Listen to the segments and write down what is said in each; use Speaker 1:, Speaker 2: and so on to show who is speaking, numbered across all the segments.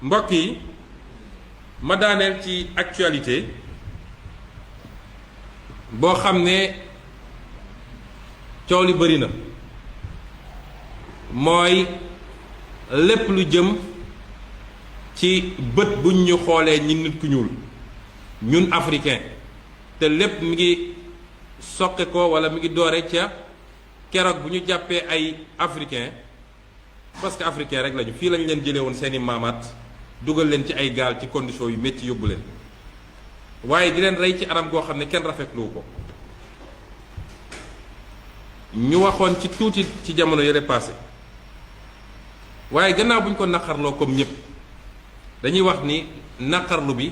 Speaker 1: mbokk yi ma daaneel ci actualité boo xam ne coow li bëri na mooy lépp lu jëm ci bët buñ ñu xoolee ñi nit ku ñuul ñun africain te lépp mi ngi soqe ko wala mi ngi doore ca keroog bu ñu jàppee ay africain parce que africain rek lañu fii lañ leen jëlee woon seeni maamaat dugal leen ci ay gaal ci condition yu métti yóbbu leen waaye di leen rey ci anam goo xam ne kenn rafetlu ko ñu waxoon ci tuuti ci jamono yële passé waaye gannaaw bu ñu ko naqarloo comme ñëpp dañuy wax ni naqarlu bi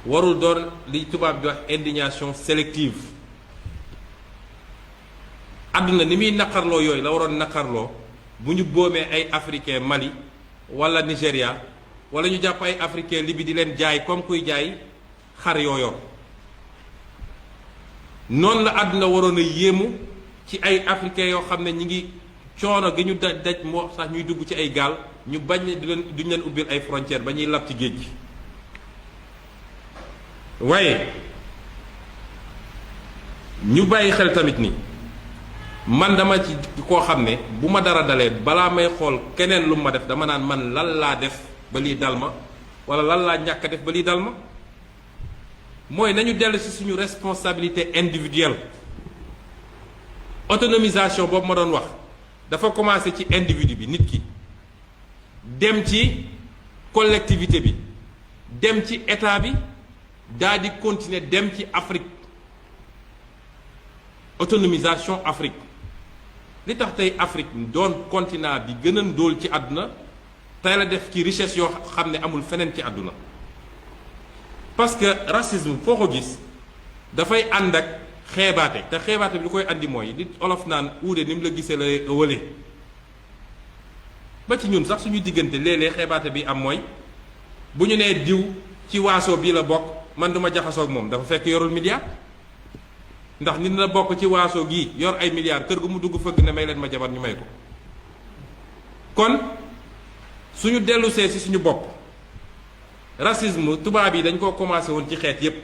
Speaker 1: warul doon li tubaab di wax indignation sélective àdduna ni muy naqarloo yooyu la waroon naqarloo bu ñu boomee ay africain Mali wala Nigéria wala ñu jàpp ay africain Libye di leen jaay comme kuy jaay xar yooyoon noonu la àdduna waroon a yéemu ci ay africain yoo xam ne ñi ngi coono gi ñu daj moo sax ñuy dugg ci ay gaal ñu bañ duñ leen ubbil ay frontières ba ñuy lab ci géej gi waaye ñu bàyyi xel tamit ni man dama ci koo xam ne bu ma dara dalee balaa may xool keneen lu ma def dama naan man lan laa def ba lii dal ma wala lan laa ñàkk a def ba lii dal ma mooy nañu dellu ci suñu responsabilité individuelle autonomisation boobu ma doon wax dafa commencé ci individu bi nit ki dem ci collectivité bi dem ci état bi daal di continuer dem ci Afrique autonomisation Afrique li tax tey Afrique doon continent bi gën a ndóol ci àdduna tey la def ci richesse yoo xam ne amul feneen ci àdduna parce que racisme foo ko gis dafay ànd ak xeebaate te xeebaate bi lu koy andi mooy li olof naan uude ni mu la gisee la wële ba ci ñun sax suñu diggante léeg-léeg xeebaate bi am mooy bu ñu nee diw ci waaso bii la bokk man duma jaxasoo ak moom dafa fekk yorul milliard ndax nit na bokk ci waaso gii yor ay milliards kër gu mu dugg fëgg ne may leen ma jabar ñu may ko kon suñu dellusee ci suñu bopp racisme tubaab yi dañ koo commencé woon ci xeet yépp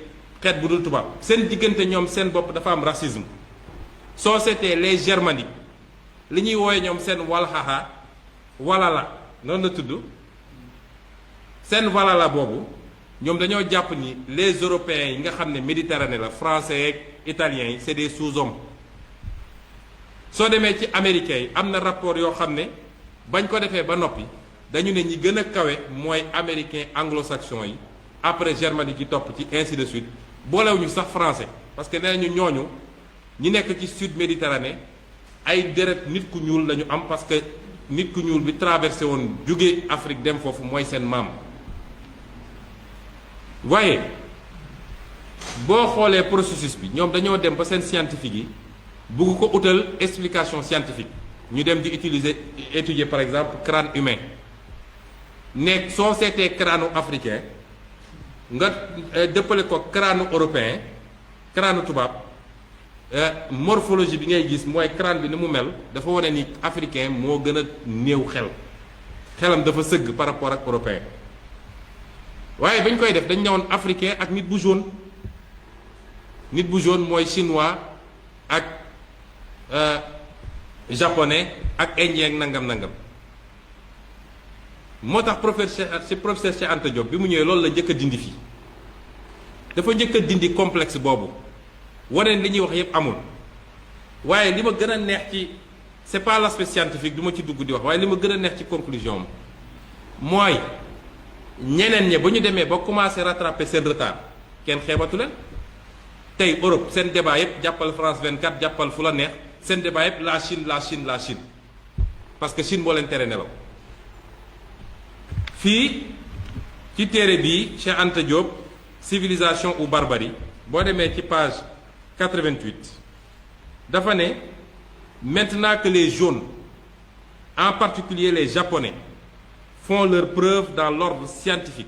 Speaker 1: xeet bu dul tubaab seen diggante ñoom seen bopp dafa am racisme soo seetee les germaniques li ñuy wooye ñoom seen walxaxa walala noonu la tudd seen walala boobu ñoom dañoo jàpp ni les européens yi nga xam ne méditerranée la français ak italiens yi c'est des sous-hommes soo demee ci américains yi am na rapport yoo xam ne bañ ko defee ba noppi dañu ne ñi gën a kawe mooy américain anglo-saxon yi après germanique yi topp ci ainsi de suite boolewuñu sax français parce que nee nañu ñooñu ñi nekk ci sud méditerranée ay deret nit ku ñuul lañu am parce que nit ku ñuul bi traversé woon jóge Afrique dem foofu mooy seen maam waaye boo xoolee processus bi ñoom dañoo dem ba seen scientifique yi bugg ko utal explication scientifique ñu dem di étudier par exemple crâne humain ne soo seetee crâne africain nga dëppale ko crâne européen crâne tubaab morphologie bi ngay gis mooy crâne bi ni mu mel dafa wane ni africain moo gën a néew xelam dafa sëgg par rapport ak européen waaye bañ koy def dañ ñëwoon africain ak nit bu jaune mooy chinois ak japonais ak indien ak nangam moo tax professeur Cheikh Anta Diop bi mu ñëwee loolu la njëkk a dindi fii dafa njëkk a dindi complexe boobu wane li ñuy wax yépp amul waaye li ma gën a neex ci c'est pas l'aspect scientifique du ma ci dugg di wax waaye li ma gën a neex ci conclusion am mooy ñeneen ñe ba ñu demee ba commencé rattraper seen retard kenn xeebatu leen tey Europe seen débat yépp jàppal France 24 jàppal fu la neex seen débat yépp la Chine parce que Chine moo leen tere nelaw fii ci téere bii Cheikh Anta Diop civilisation ou barbarie boo demee ci page 88 dafa ne maintenant que les jaunes en particulier les japonais font leurs preuves dans l'ordre scientifique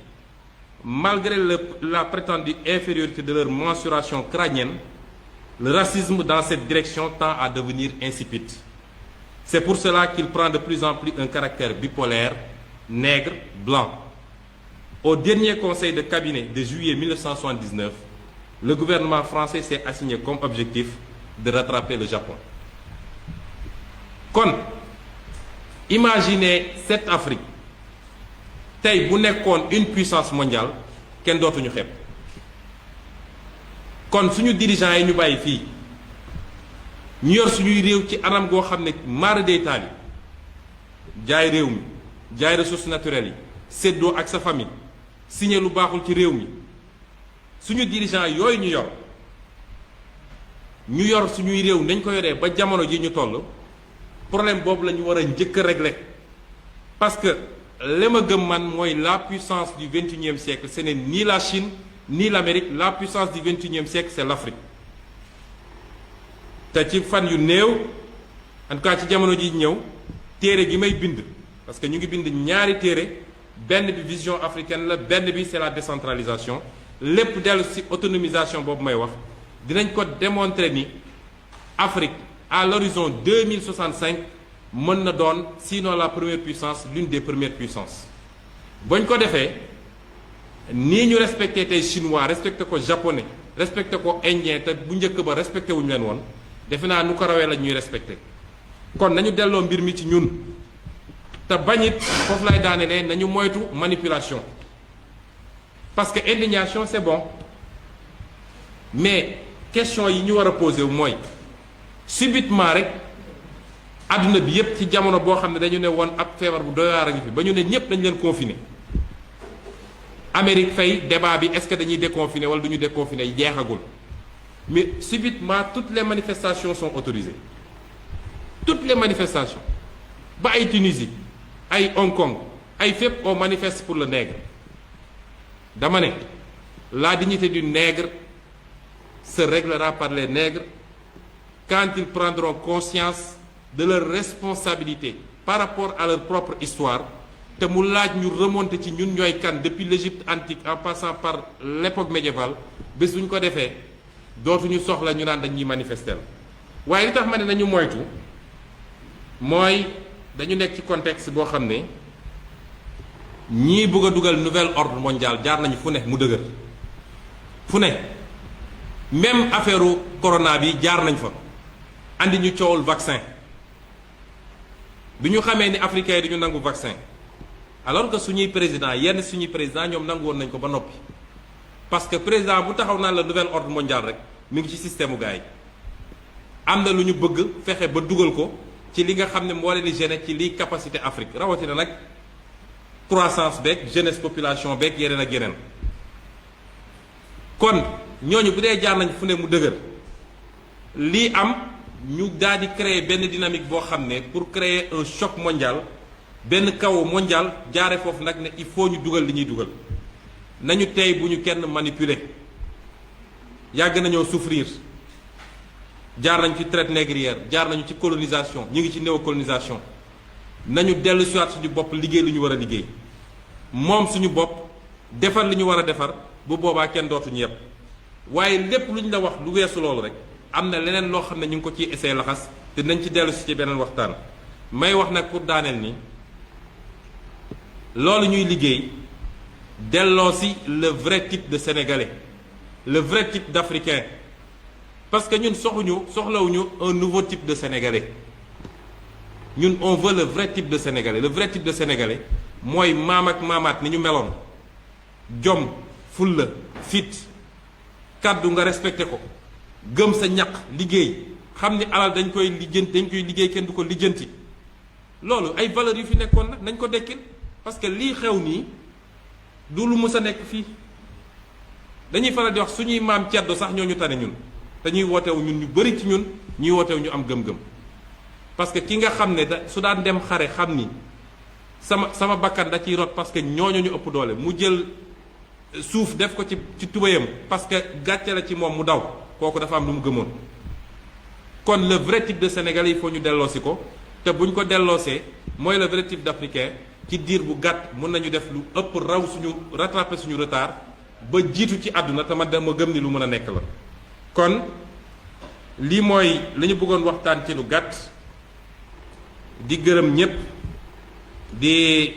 Speaker 1: malgré la prétendue infériorité de leur mensuration crânienne le racisme dans cette direction tend à devenir insipide c'est pour cela qu'il prend de plus en plus un caractère bipolaire nègre blanc Au dernier conseil de cabinet de juillet 1979, le gouvernement français s'est assigné comme objectif de rattraper le Japon. Kon, imaginez cette Afrique tey bu nekkoon une puissance mondiale kenn dootuñu xeeb. Kon suñu dirigeants yi ñu bàyyi fii ñu yor suñuy réew ci anam goo xam ne mara day taali jaay réew mi jaay ressources naturelles yi séddoo ak sa famille signé lu baaxul ci réew mi suñu dirigeants yooyu ñu yor suñuy réew nañ ko yoree ba jamono ji ñu toll problème boobu la ñu war a njëkk a régler parce que li ma gëm man mooy la puissance du XXIe siècle ce n'est ni la Chine ni l'Amérique. La puissance du XXIe siècle c'est l'Afrique. te ci fan yu néew en tout cas ci jamono ji ñëw téere gi may bind parce que ñu ngi bind ñaari téere benn bi vision africaine la benn bi c'est la décentralisation lépp dellu ci autonomisation boobu may wax dinañ ko démontrer ni Afrique à l'horizon 2065 mën na doon sinon la première puissance l'une des premières puissances. bañ ko defee nii ñu respecté tey chinois respecté ko japonais respecté ko indien te bu njëkk ba respecté wuñu leen woon defe naa nu ko rawee la ñuy respecté kon nañu delloo mbir mi ci ñun te bañit foofu lay daanelee nañu moytu manipulation parce que indignation c'est bon mais question yi ñu war a posé wu mooy subitement rek adduna bi yépp ci jamono boo xam ne dañu ne woon ab feebar bu doy waar a ngi fi ba ñu ne ñépp dañu leen confiné Amérique fay débat bi est-ce que dañuy déconfiné wala du ñu déconfiné jeexagul mais subitement toutes les manifestations sont autorisées toutes les manifestations ba ay Tunisie ay Hong Kong ay fépp on manifeste pour le nègre dama ne la dignité du nègre se réglera par les nègres quand ils prendront conscience de leur responsabilité par rapport à leur propre histoire te mu laaj ñu remonter ci ñun ñooy kan depuis l'Égypte antique en passant par l'époque médiévale bés bu ñu ko defee dootuñu soxla ñu naan dañuy manifester waaye li tax ma ne nañu moytu mooy dañu nekk ci contexte boo xam ne ñii bëgg a dugal nouvel ordre mondial jaar nañu fu ne mu dëgër fu ne même affaire corona bi jaar nañ fa andi ñu coowul vaccin bi ñu xamee ni africains yi dañu nangu vaccin alors que suñuy président yenn suñuy président ñoom nangu woon nañ ko ba noppi parce que président bu taxaw naan la nouvel ordre mondial rek mi ngi ci système u gars yi am na lu ñu bëgg fexe ba dugal ko ci li nga xam ne moo leen di gêner ci liy capacité Afrique rawatina nag croissance beeg jeunesse population beeg yeneen ak yeneen kon ñooñu bu dee jaar nañ fu ne mu dëgër lii am ñu daal di créer benn dynamique boo xam ne pour créer un choc mondial benn chaos mondial jaare foofu nag ne il faut ñu dugal li ñuy dugal nañu tey bu ñu kenn manipuler yàgg nañoo souffrir jaar nañ ci traite négrière jaar nañu ci colonisation ñu ngi ci néocolonisation nañu dellu siwaat suñu bopp liggéey li ñu war a liggéey moom suñu bopp defar li ñu war a defar bu boobaa kenn dootuñu yépp waaye lépp lu ñu la wax lu weesu loolu rek am na leneen loo xam ne ñu ngi ko ciy essayé laxas te nañ ci dellu si ci beneen waxtaan may wax nag pour daaneel ni loolu ñuy liggéey delloo si le vrai type de sénégalais le vrai type d'africain parce que ñun soxlawuñu un nouveau type de sénégalais ñun on veut le vrai type de sénégalais le vrai type de sénégalais mooy maam ak maamaat ni ñu meloon jom fulla fit kàddu nga respecté ko gëm sa ñaq liggéey xam ni alal dañ koy liggéey kenn du ko lijjanti loolu ay valeurs yu fi nekkoon nag nañ ko dekkil parce que lii xew nii du lu mës a nekk fii dañuy faral di wax suñuy maam ceddo sax ñoo ñu tane ñun dañuy wootewu ñun ñu bari ci ñun ñuy wootewu ñu am gëm-gëm parce que ki nga xam ne su daan dem xare xam ni sama bakkan da ciy rot parce que ñooñu ñu ëpp doole mu jël suuf def ko ci tubayam parce que gàcce la ci moom mu daw kooku dafa am lu mu gëmoon kon le vrai type de sénégalais il faut ñu delloosi ko te buñ ko delloosee mooy le vrai type d'africain ci diir bu gàtt mën nañu def lu ëpp raw suñu rattraper suñu retard ba jiitu ci àdduna te ma gëm ni lu mën a nekk la kon lii mooy li ñu bëggoon waxtaan ci lu gàtt di gërëm ñépp di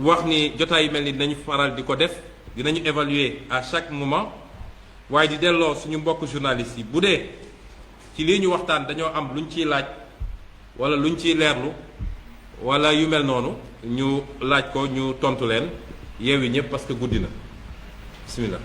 Speaker 1: wax ni jotaay yu mel ni dinañu faral di ko def dinañu évaluer à chaque moment waaye di delloo suñu mbokk journalistes yi bu dee ci lii ñu waxtaan dañoo am luñ ciy laaj wala luñ ciy leerlu wala yu mel noonu ñu laaj ko ñu tontu leen yeewi ñëpp parce que guddi na bismillah.